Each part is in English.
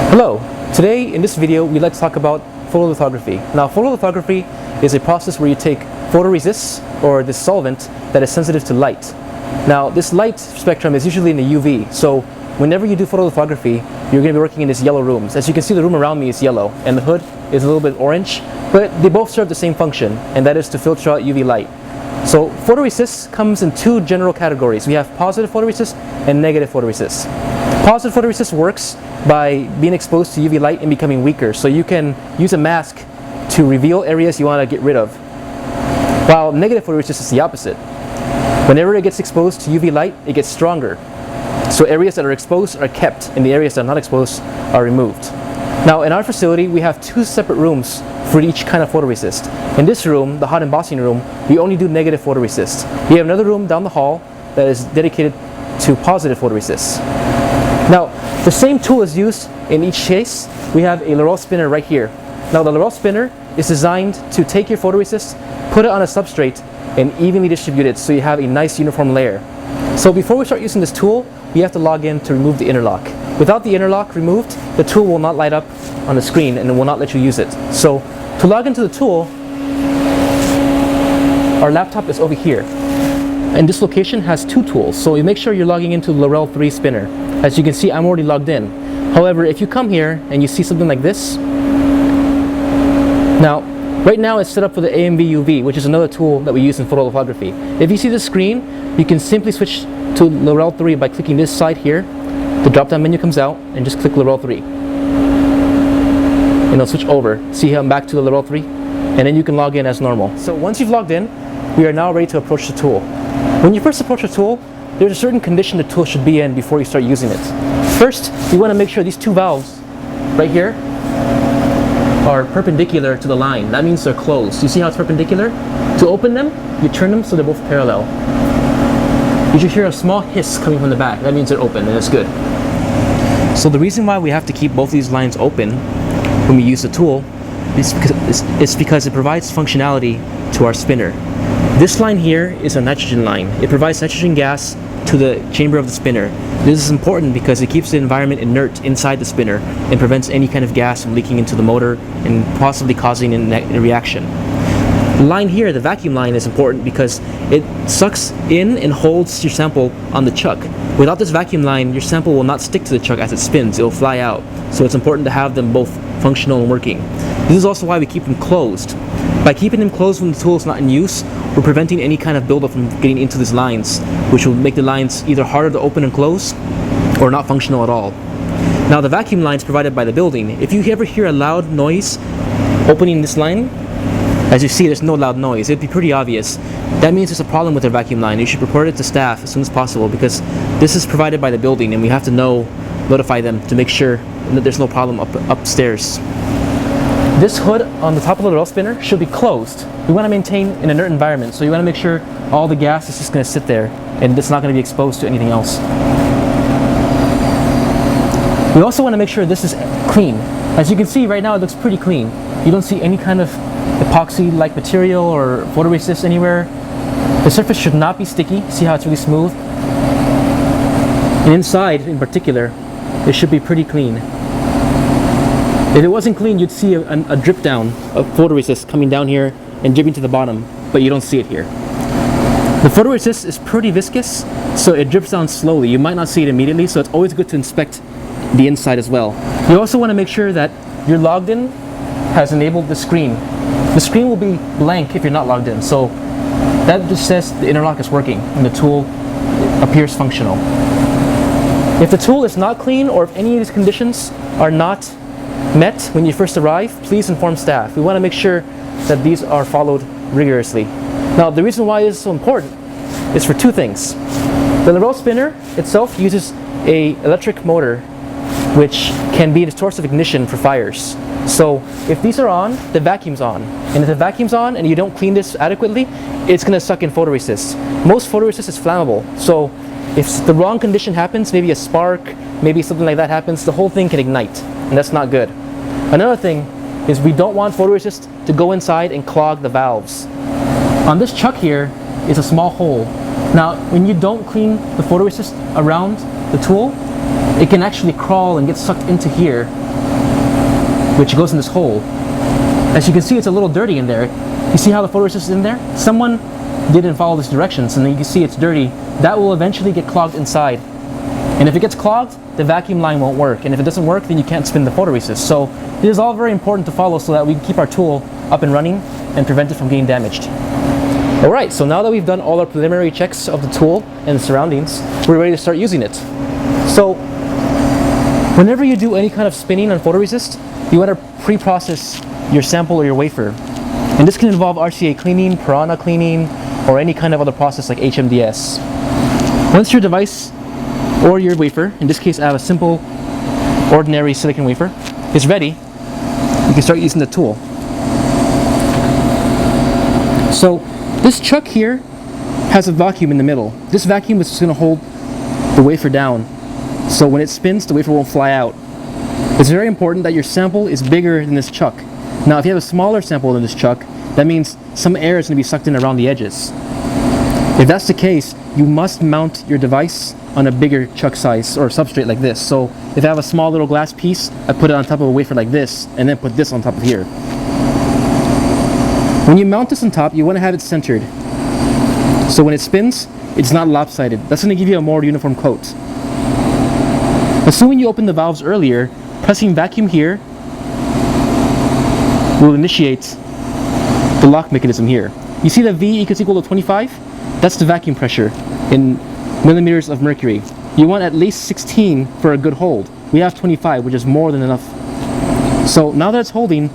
Hello, today in this video we'd like to talk about photolithography. Now photolithography is a process where you take photoresist or this solvent that is sensitive to light. Now this light spectrum is usually in the UV, so whenever you do photolithography you're going to be working in these yellow rooms. As you can see, the room around me is yellow and the hood is a little bit orange, but they both serve the same function, and that is to filter out UV light. So photoresist comes in two general categories. We have positive photoresist and negative photoresist. Positive photoresist works by being exposed to UV light and becoming weaker, so you can use a mask to reveal areas you want to get rid of. While negative photoresist is the opposite. Whenever it gets exposed to UV light, it gets stronger. So areas that are exposed are kept, and the areas that are not exposed are removed. Now in our facility we have two separate rooms for each kind of photoresist. In this room, the hot embossing room, we only do negative photoresist. We have another room down the hall that is dedicated to positive photoresist. Now, the same tool is used in each case. We have a Laurel Spinner right here. Now the Laurel Spinner is designed to take your photoresist, put it on a substrate, and evenly distribute it so you have a nice uniform layer. So before we start using this tool, we have to log in to remove the interlock. Without the interlock removed, the tool will not light up on the screen and it will not let you use it. So to log into the tool, our laptop is over here. And this location has two tools, so you make sure you're logging into Laurel 3 Spinner. As you can see, I'm already logged in. However, if you come here and you see something like this, now right now it's set up for the AMV-UV, which is another tool that we use in photolithography. If you see the screen, you can simply switch to Laurel 3 by clicking this side here. The drop-down menu comes out and just click Laurel 3. And it'll switch over. See how I'm back to the Laurel 3? And then you can log in as normal. So once you've logged in, we are now ready to approach the tool. When you first approach the tool, there's a certain condition the tool should be in before you start using it. First, you want to make sure these two valves right here are perpendicular to the line. That means they're closed. You see how it's perpendicular? To open them, you turn them so they're both parallel. You should hear a small hiss coming from the back. That means they're open and it's good. So the reason why we have to keep both these lines open when we use the tool is because it provides functionality to our spinner. This line here is a nitrogen line. It provides nitrogen gas to the chamber of the spinner. This is important because it keeps the environment inert inside the spinner and prevents any kind of gas from leaking into the motor and possibly causing a reaction. The line here, the vacuum line, is important because it sucks in and holds your sample on the chuck. Without this vacuum line, your sample will not stick to the chuck as it spins. It will fly out. So it's important to have them both functional and working. This is also why we keep them closed. By keeping them closed when the tool is not in use, we're preventing any kind of buildup from getting into these lines, which will make the lines either harder to open and close or not functional at all. Now the vacuum line is provided by the building. If you ever hear a loud noise opening this line, as you see, there's no loud noise. It'd be pretty obvious. That means there's a problem with the vacuum line. You should report it to staff as soon as possible because this is provided by the building and we have to notify them to make sure that there's no problem upstairs. This hood on the top of the Laurel Spinner should be closed. We want to maintain an inert environment, so you want to make sure all the gas is just going to sit there and it's not going to be exposed to anything else. We also want to make sure this is clean. As you can see right now, it looks pretty clean. You don't see any kind of epoxy-like material or photoresist anywhere. The surface should not be sticky. See how it's really smooth? And inside, in particular, it should be pretty clean. If it wasn't clean, you'd see a drip down of photoresist coming down here and dripping to the bottom, but you don't see it here. The photoresist is pretty viscous, so it drips down slowly. You might not see it immediately, so it's always good to inspect the inside as well. You also want to make sure that your logged in has enabled the screen. The screen will be blank if you're not logged in, so that just says the interlock is working and the tool appears functional. If the tool is not clean or if any of these conditions are not met when you first arrive, please inform staff. We want to make sure that these are followed rigorously. Now the reason why this is so important is for two things. The Laurel Spinner itself uses an electric motor which can be the source of ignition for fires. So if these are on, the vacuum's on. And if the vacuum's on and you don't clean this adequately, it's going to suck in photoresist. Most photoresist is flammable, so if the wrong condition happens, maybe a spark, maybe something like that happens, the whole thing can ignite, and that's not good. Another thing is we don't want photoresist to go inside and clog the valves. On this chuck here is a small hole. Now, when you don't clean the photoresist around the tool, it can actually crawl and get sucked into here which goes in this hole. As you can see, it's a little dirty in there. You see how the photoresist is in there? Someone didn't follow these directions, and then you can see it's dirty. That will eventually get clogged inside. And if it gets clogged, the vacuum line won't work. And if it doesn't work, then you can't spin the photoresist. So it is all very important to follow so that we can keep our tool up and running and prevent it from getting damaged. Alright, so now that we've done all our preliminary checks of the tool and the surroundings, we're ready to start using it. So whenever you do any kind of spinning on photoresist, you want to pre-process your sample or your wafer. And this can involve RCA cleaning, piranha cleaning, or any kind of other process like HMDS. Once your device or your wafer, in this case I have a simple ordinary silicon wafer, is ready, you can start using the tool. So this chuck here has a vacuum in the middle. This vacuum is just going to hold the wafer down, so when it spins the wafer won't fly out. It's very important that your sample is bigger than this chuck. Now if you have a smaller sample than this chuck, that means some air is going to be sucked in around the edges. If that's the case, you must mount your device on a bigger chuck size or substrate like this. So if I have a small little glass piece, I put it on top of a wafer like this and then put this on top of here. When you mount this on top, you want to have it centered. So when it spins, it's not lopsided. That's going to give you a more uniform coat. Assuming you opened the valves earlier, pressing vacuum here will initiate the lock mechanism here. You see the V equal to 25? That's the vacuum pressure in millimeters of mercury. You want at least 16 for a good hold. We have 25, which is more than enough. So now that it's holding,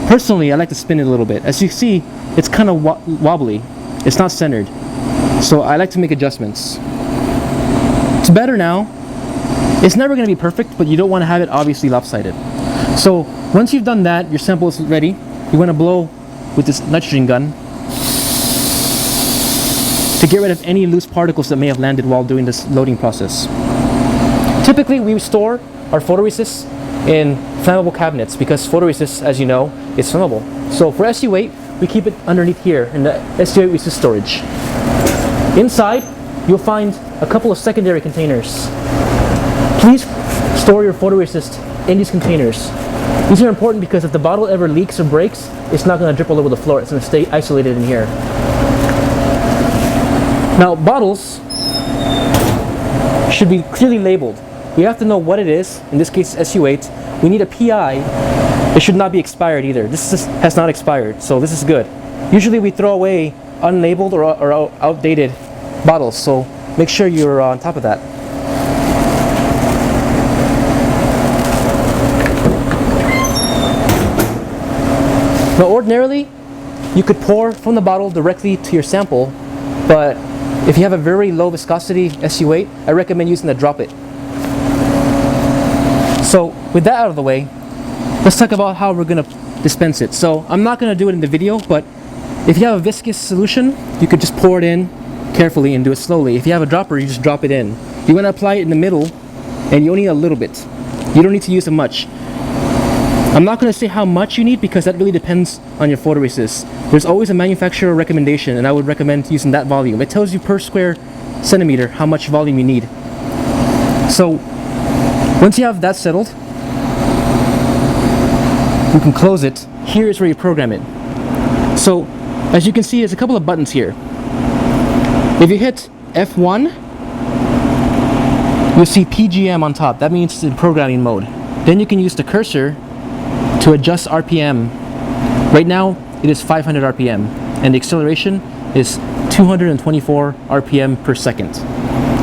personally I like to spin it a little bit. As you see, it's kind of wobbly. It's not centered. So I like to make adjustments. It's better now. It's never going to be perfect, but you don't want to have it obviously lopsided. So once you've done that, your sample is ready. You want to blow with this nitrogen gun to get rid of any loose particles that may have landed while doing this loading process. Typically we store our photoresist in flammable cabinets because photoresist, as you know, is flammable. So for SU8, we keep it underneath here in the SU8 resist storage. Inside, you'll find a couple of secondary containers. Please store your photoresist in these containers. These are important because if the bottle ever leaks or breaks, it's not going to drip all over the floor. It's going to stay isolated in here. Now, bottles should be clearly labeled. We have to know what it is. In this case, SU8. We need a PI. It should not be expired either. This has not expired, so this is good. Usually we throw away unlabeled or outdated bottles, so make sure you're on top of that. Now ordinarily, you could pour from the bottle directly to your sample, but if you have a very low viscosity SU8, I recommend using the drop it. So with that out of the way, let's talk about how we're going to dispense it. So I'm not going to do it in the video, but if you have a viscous solution, you could just pour it in carefully and do it slowly. If you have a dropper, you just drop it in. You want to apply it in the middle, and you only need a little bit. You don't need to use it much. I'm not going to say how much you need because that really depends on your photoresist. There's always a manufacturer recommendation, and I would recommend using that volume. It tells you per square centimeter how much volume you need. So once you have that settled, you can close it. Here is where you program it. So as you can see, there's a couple of buttons here. If you hit F1, you'll see PGM on top. That means it's in programming mode. Then you can use the cursor to adjust RPM. Right now it is 500 RPM and the acceleration is 224 RPM per second.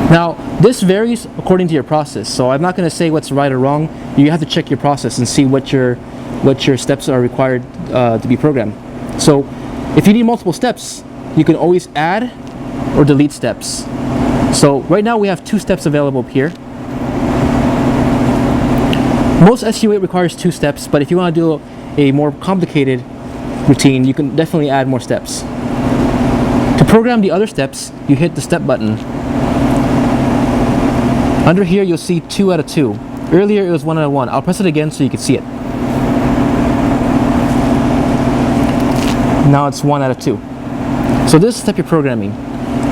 Now this varies according to your process, so I'm not going to say what's right or wrong. You have to check your process and see what your steps are required to be programmed. So if you need multiple steps, you can always add or delete steps. So right now we have 2 steps available here. Most SU8 requires 2 steps, but if you want to do a more complicated routine, you can definitely add more steps. To program the other steps, you hit the step button. Under here you'll see 2 out of 2. Earlier it was 1 out of 1. I'll press it again so you can see it. Now it's 1 out of 2. So this is the step you're programming.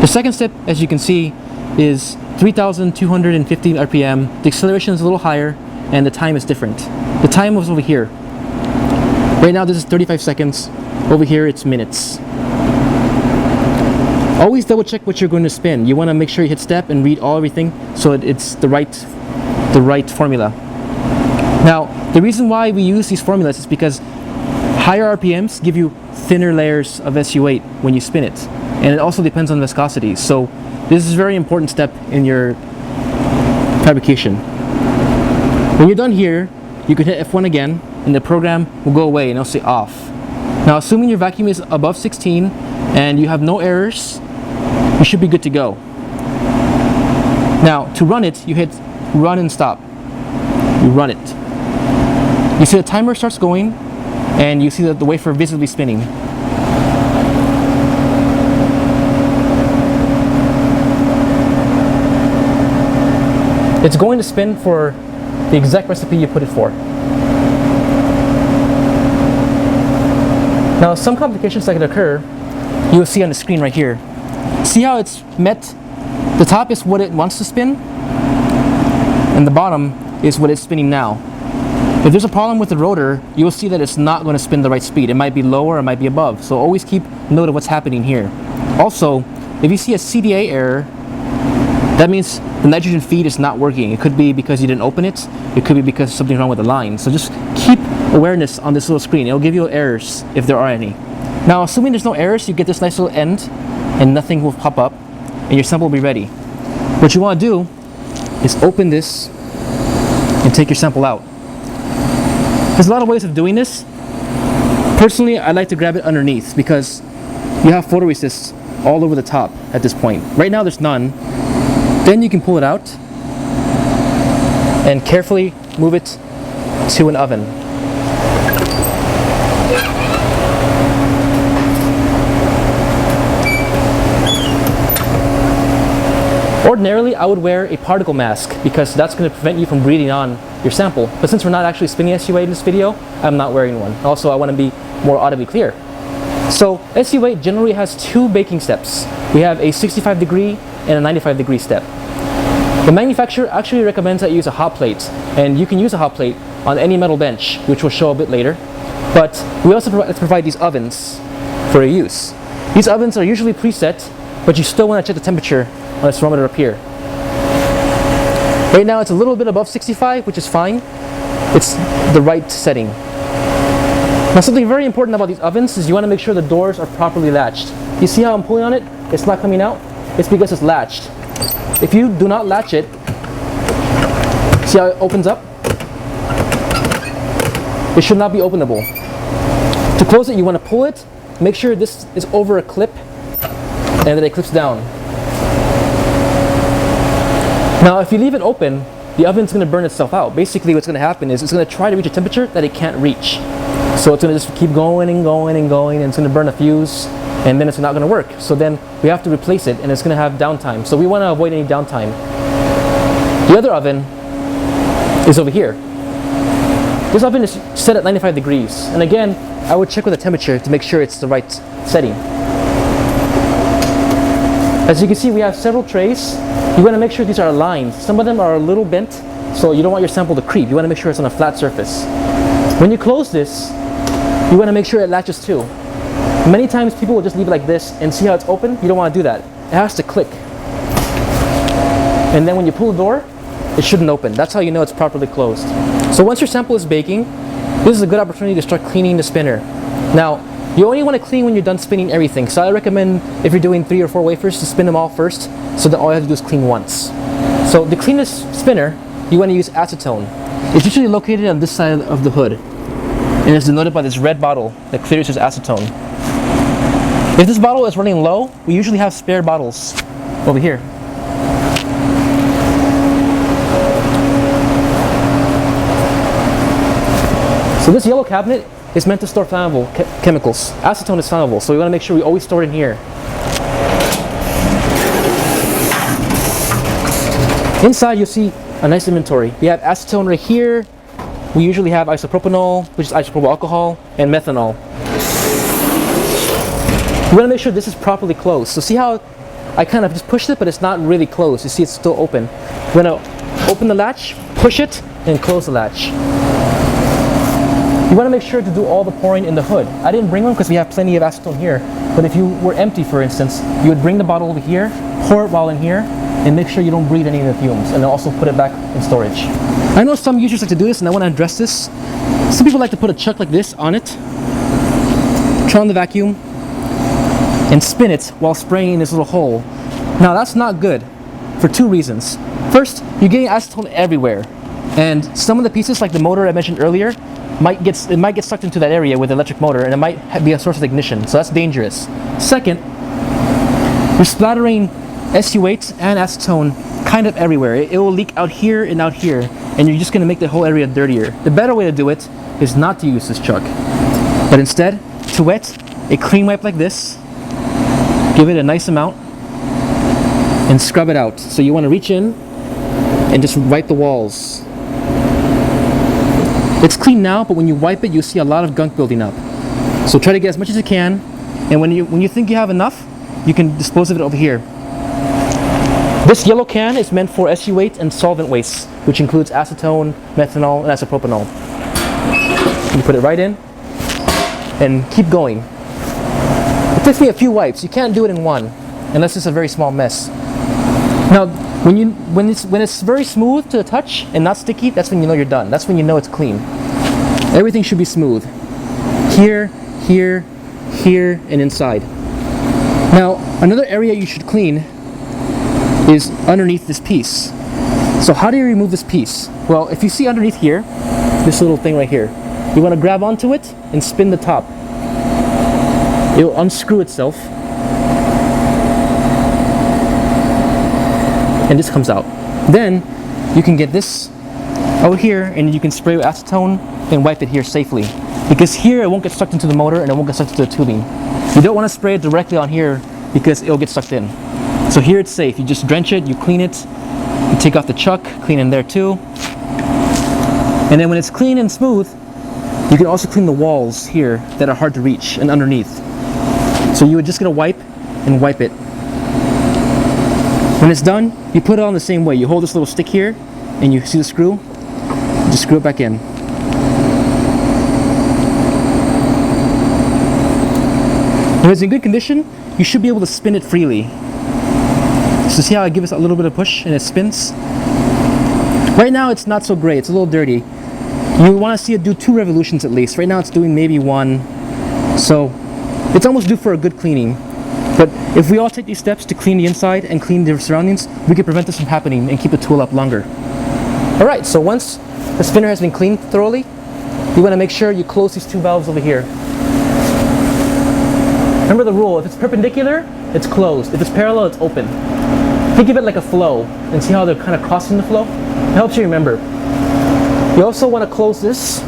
The second step, as you can see, is 3,250 RPM. The acceleration is a little higher and the time is different. The time was over here. Right now this is 35 seconds. Over here it's minutes. Always double check what you're going to spin. You want to make sure you hit step and read everything so it's the right formula. Now, the reason why we use these formulas is because higher RPMs give you thinner layers of SU8 when you spin it. And it also depends on viscosity. So this is a very important step in your fabrication. When you're done here, you can hit F1 again and the program will go away and it'll say off. Now, assuming your vacuum is above 16 and you have no errors, you should be good to go. Now, to run it, you hit run and stop. You run it. You see the timer starts going and you see the wafer visibly spinning. It's going to spin for the exact recipe you put it for. Now, some complications that could occur, you'll see on the screen right here. See how it's met? The top is what it wants to spin, and the bottom is what it's spinning now. If there's a problem with the rotor, you will see that it's not going to spin the right speed. It might be lower, it might be above. So always keep note of what's happening here. Also, if you see a CDA error, that means the nitrogen feed is not working. It could be because you didn't open it. It could be because something's wrong with the line. So just keep awareness on this little screen. It'll give you errors if there are any. Now, assuming there's no errors, you get this nice little end and nothing will pop up and your sample will be ready. What you want to do is open this and take your sample out. There's a lot of ways of doing this. Personally, I like to grab it underneath because you have photoresist all over the top at this point. Right now there's none. Then you can pull it out and carefully move it to an oven. Ordinarily, I would wear a particle mask because that's going to prevent you from breathing on your sample. But since we're not actually spinning SU8 in this video, I'm not wearing one. Also, I want to be more audibly clear. So SU8 generally has two baking steps. We have a 65-degree and a 95-degree step. The manufacturer actually recommends that you use a hot plate, and you can use a hot plate on any metal bench, which we'll show a bit later. But we also provide these ovens for your use. These ovens are usually preset, but you still want to check the temperature on this thermometer up here. Right now it's a little bit above 65, which is fine. It's the right setting. Now, something very important about these ovens is you want to make sure the doors are properly latched. You see how I'm pulling on it? It's not coming out. It's because it's latched. If you do not latch it, see how it opens up? It should not be openable. To close it, you want to pull it, make sure this is over a clip, and that it clips down. Now, if you leave it open, the oven's going to burn itself out. Basically, what's going to happen is it's going to try to reach a temperature that it can't reach. So it's going to just keep going and going and going, and it's going to burn a fuse, and then it's not going to work. So then we have to replace it, and it's going to have downtime. So we want to avoid any downtime. The other oven is over here. This oven is set at 95 degrees. And again, I would check with the temperature to make sure it's the right setting. As you can see, we have several trays. You want to make sure these are aligned. Some of them are a little bent, so you don't want your sample to creep. You want to make sure it's on a flat surface. When you close this, you want to make sure it latches too. Many times people will just leave it like this and see how it's open. You don't want to do that. It has to click. And then when you pull the door, it shouldn't open. That's how you know it's properly closed. So once your sample is baking, this is a good opportunity to start cleaning the spinner. Now, you only want to clean when you're done spinning everything. So I recommend, if you're doing 3 or 4 wafers, to spin them all first, so that all you have to do is clean once. So the cleanest spinner, you want to use acetone. It's usually located on this side of the hood, and it's denoted by this red bottle that clearly says acetone. If this bottle is running low, we usually have spare bottles over here. So this yellow cabinet is meant to store flammable chemicals. Acetone is flammable, so we want to make sure we always store it in here. Inside you'll see a nice inventory. We have acetone right here. We usually have isopropanol, which is isopropyl alcohol, and methanol. We want to make sure this is properly closed. So see how I kind of just pushed it, but it's not really closed. You see it's still open. We're going to open the latch, push it, and close the latch. You want to make sure to do all the pouring in the hood. I didn't bring one because we have plenty of acetone here, but if you were empty, for instance, you would bring the bottle over here, pour it while in here, and make sure you don't breathe any of the fumes, and also put it back in storage. I know some users like to do this, and I want to address this. Some people like to put a chuck like this on it, turn on the vacuum, and spin it while spraying in this little hole. Now that's not good for two reasons. First, you're getting acetone everywhere, and some of the pieces, like the motor I mentioned earlier, might get sucked into that area with the electric motor, and it might be a source of ignition, so that's dangerous. Second, you're splattering SU8 and acetone kind of everywhere. It will leak out here and out here, and you're just going to make the whole area dirtier. The better way to do it is not to use this chuck, but instead to wet a clean wipe like this, give it a nice amount, and scrub it out. So you want to reach in and just wipe the walls. It's clean now, but when you wipe it, you see a lot of gunk building up. So try to get as much as you can, and when you think you have enough, you can dispose of it over here. This yellow can is meant for SU8 and solvent waste, which includes acetone, methanol, and isopropanol. You put it right in, and keep going. It takes me a few wipes. You can't do it in one, unless it's a very small mess. Now, when it's very smooth to the touch and not sticky, that's when you know you're done. That's when you know it's clean. Everything should be smooth. Here, here, here, and inside. Now, another area you should clean is underneath this piece. So how do you remove this piece? Well, if you see underneath here, this little thing right here, you want to grab onto it and spin the top. It will unscrew itself, and this comes out. Then you can get this out here, and you can spray with acetone and wipe it here safely, because here it won't get sucked into the motor and it won't get sucked into the tubing. You don't want to spray it directly on here because it'll get sucked in. So here it's safe. You just drench it, you clean it, you take off the chuck, clean in there too, and then when it's clean and smooth, you can also clean the walls here that are hard to reach and underneath. So you would just get a wipe and wipe it. When it's done, you put it on the same way. You hold this little stick here, and you see the screw, you just screw it back in. When it's in good condition, you should be able to spin it freely. So see how I give it a little bit of push and it spins? Right now it's not so great, it's a little dirty. You want to see it do 2 revolutions at least. Right now it's doing maybe 1. So it's almost due for a good cleaning. But if we all take these steps to clean the inside and clean the surroundings, we can prevent this from happening and keep the tool up longer. Alright, so once the spinner has been cleaned thoroughly, you want to make sure you close these 2 valves over here. Remember the rule, if it's perpendicular, it's closed. If it's parallel, it's open. Think of it like a flow, and see how they're kind of crossing the flow? It helps you remember. You also want to close this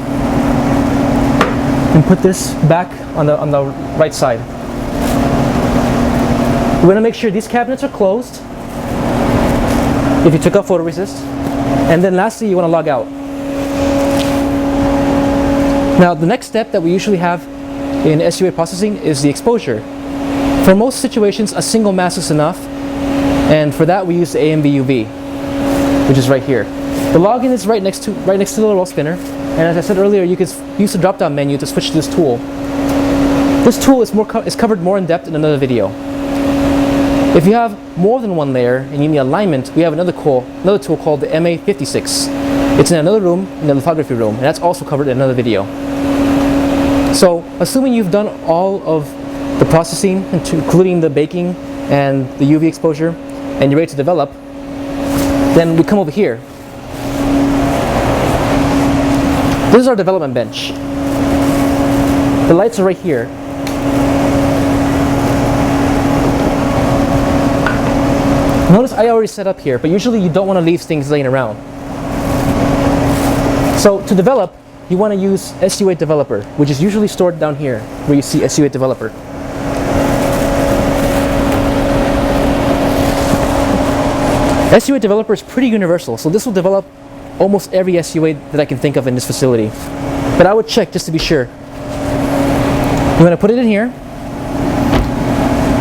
and put this back on the right side. You want to make sure these cabinets are closed if you took out photoresist, and then lastly you want to log out. Now the next step that we usually have in SU8 processing is the exposure. For most situations, a single mask is enough, and for that we use the AMB-UV, which is right here. The login is right next to the Laurel Spinner, and as I said earlier, you can use the drop-down menu to switch to this tool. This tool is covered more in depth in another video. If you have more than one layer and you need alignment, we have another tool called the MA56. It's in another room, in the lithography room, and that's also covered in another video. So, assuming you've done all of the processing, including the baking and the UV exposure, and you're ready to develop, then we come over here. This is our development bench. The lights are right here. Notice I already set up here, but usually you don't want to leave things laying around. So to develop, you want to use SU8 Developer, which is usually stored down here, where you see SU8 Developer. SU8 Developer is pretty universal, so this will develop almost every SU8 that I can think of in this facility. But I would check just to be sure. You want to put it in here,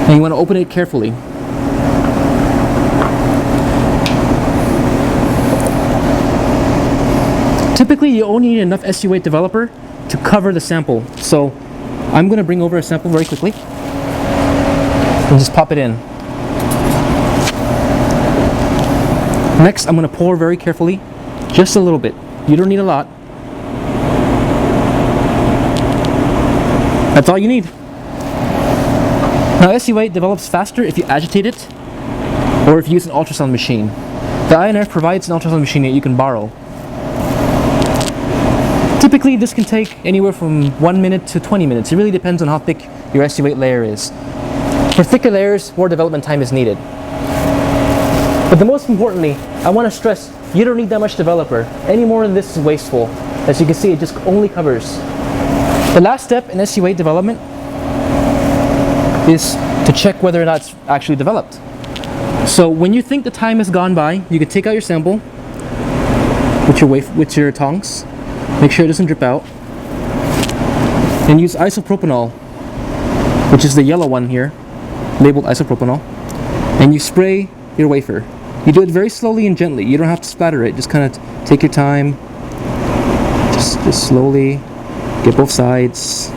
and you want to open it carefully. Typically, you only need enough SU8 Developer to cover the sample. So I'm going to bring over a sample very quickly and just pop it in. Next, I'm going to pour very carefully, just a little bit. You don't need a lot. That's all you need. Now SU8 develops faster if you agitate it or if you use an ultrasound machine. The INF provides an ultrasound machine that you can borrow. Typically this can take anywhere from 1 minute to 20 minutes. It really depends on how thick your SU8 layer is. For thicker layers, more development time is needed. But the most importantly, I want to stress, you don't need that much developer. Any more than this is wasteful. As you can see, it just only covers. The last step in SU8 development is to check whether or not it's actually developed. So when you think the time has gone by, you can take out your sample with your tongs, make sure it doesn't drip out, and use isopropanol, which is the yellow one here, labeled isopropanol, and you spray your wafer. You do it very slowly and gently. You don't have to splatter it. Just kind of take your time, just slowly. Get both sides.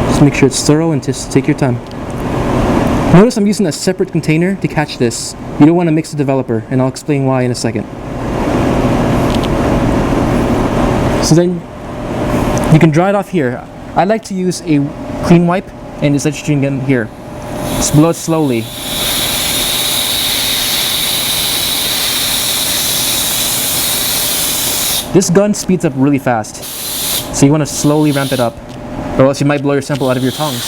Just make sure it's thorough and just take your time. Notice I'm using a separate container to catch this. You don't want to mix the developer, and I'll explain why in a second. So then you can dry it off here. I like to use a clean wipe and just let you string in here. Just blow it slowly. This gun speeds up really fast, so you want to slowly ramp it up, or else you might blow your sample out of your tongs.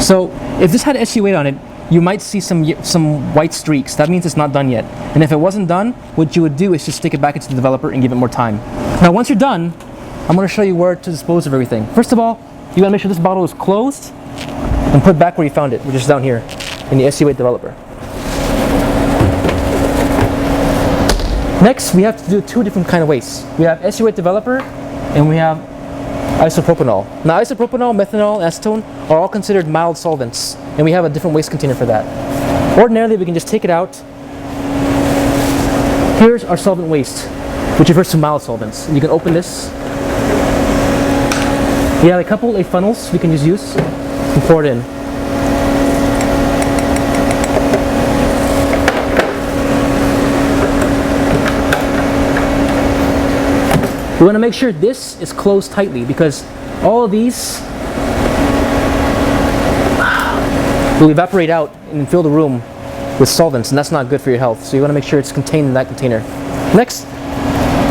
So if this had SU8 on it, you might see some white streaks. That means it's not done yet. And if it wasn't done, what you would do is just stick it back into the developer and give it more time. Now once you're done, I'm going to show you where to dispose of everything. First of all, you got to make sure this bottle is closed and put back where you found it, which is down here in the SU8 developer. Next, we have to do two different kind of wastes. We have SU8 developer and we have isopropanol. Now isopropanol, methanol, acetone are all considered mild solvents, and we have a different waste container for that. Ordinarily, we can just take it out. Here's our solvent waste, which refers to mild solvents. You can open this. We have a couple of funnels we can just use and pour it in. We want to make sure this is closed tightly, because all of these will evaporate out and fill the room with solvents, and that's not good for your health. So you want to make sure it's contained in that container. Next,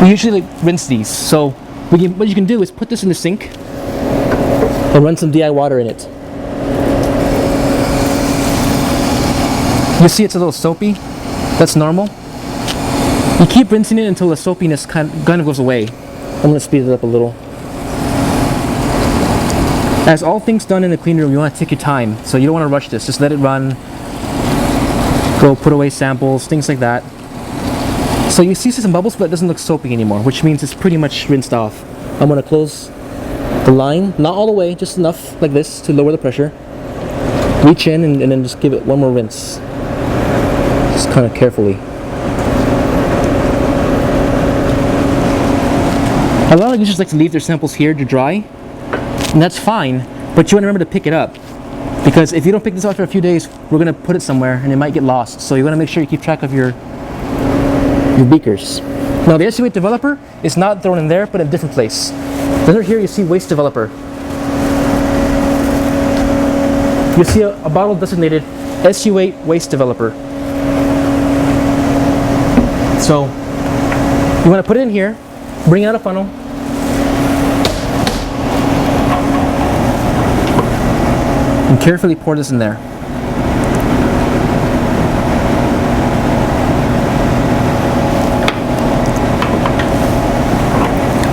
we usually rinse these. So what you can do is put this in the sink and run some DI water in it. You see it's a little soapy. That's normal. You keep rinsing it until the soapiness kind of goes away. I'm going to speed it up a little. As all things done in the clean room, you want to take your time. So you don't want to rush this. Just let it run. Go put away samples, things like that. So you see some bubbles, but it doesn't look soapy anymore, which means it's pretty much rinsed off. I'm going to close the line, not all the way, just enough like this to lower the pressure. Reach in and then just give it one more rinse. Just kind of carefully. A lot of users like to leave their samples here to dry, and that's fine, but you want to remember to pick it up, because if you don't pick this up for a few days, we're going to put it somewhere and it might get lost. So you want to make sure you keep track of your beakers. Now the SU8 developer is not thrown in there, but in a different place. Under here you see waste developer. You see a bottle designated SU8 waste developer. So you want to put it in here, bring out a funnel, and carefully pour this in there.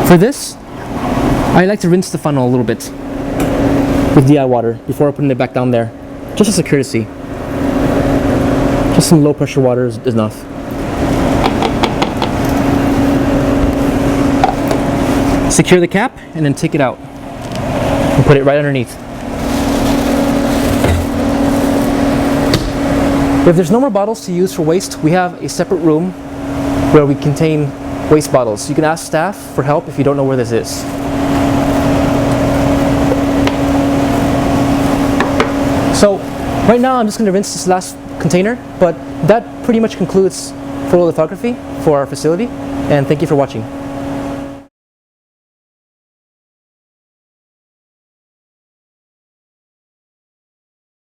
For this, I like to rinse the funnel a little bit with DI water before putting it back down there, just as a courtesy. Just some low pressure water is enough. Secure the cap and then take it out and put it right underneath. If there's no more bottles to use for waste, we have a separate room where we contain waste bottles. You can ask staff for help if you don't know where this is. So right now I'm just going to rinse this last container, but that pretty much concludes photolithography for our facility, and thank you for watching.